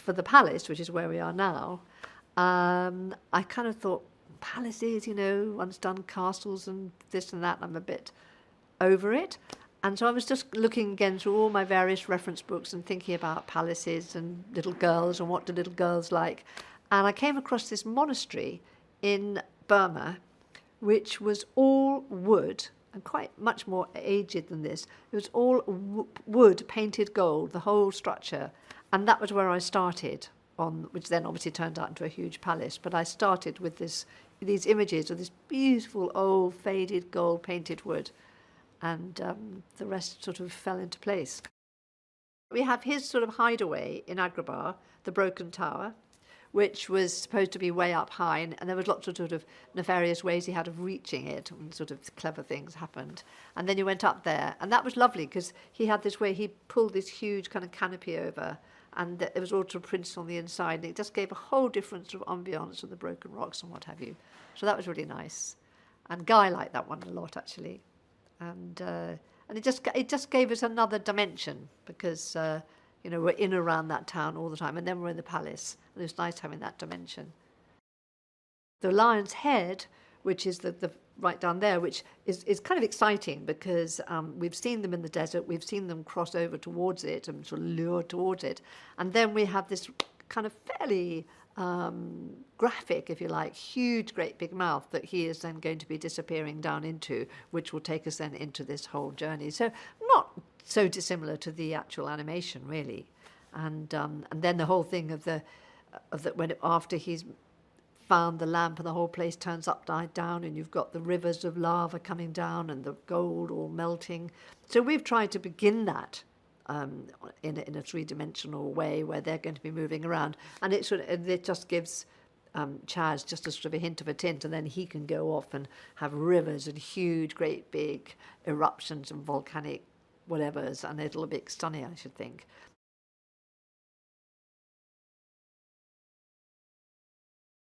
for the palace, which is where we are now, I kind of thought, palaces, one's done castles and this and that, I'm a bit over it. And so I was just looking again through all my various reference books and thinking about palaces and little girls and what do little girls like. And I came across this monastery in Burma, which was all wood and quite much more aged than this. It was all wood painted gold, the whole structure. And that was where I started, which then obviously turned out into a huge palace. But I started with these images of this beautiful old faded gold painted wood. And the rest sort of fell into place. We have his sort of hideaway in Agrabah, the Broken Tower, which was supposed to be way up high, and there was lots of sort of nefarious ways he had of reaching it, and sort of clever things happened. And then you went up there, and that was lovely, because he had this way, he pulled this huge kind of canopy over, and it was all sort of prints on the inside, and it just gave a whole different sort of ambience of the broken rocks and what have you. So that was really nice. And Guy liked that one a lot, actually. And it just gave us another dimension, because we're in and around that town all the time, and then we're in the palace, and it was nice having that dimension. The Lion's Head, which is the right down there, which is kind of exciting, because we've seen them in the desert, we've seen them cross over towards it and sort of lure towards it, and then we have this kind of fairly graphic, if you like, huge, great big mouth that he is then going to be disappearing down into, which will take us then into this whole journey. So not so dissimilar to the actual animation, really. And then the whole thing of after he's found the lamp and the whole place turns upside down, and you've got the rivers of lava coming down and the gold all melting. So we've tried to begin that in a three-dimensional way, where they're going to be moving around, and it just gives Chaz just a sort of a hint of a tint, and then he can go off and have rivers and huge, great big eruptions and volcanic whatevers, and it'll be stunning, I should think.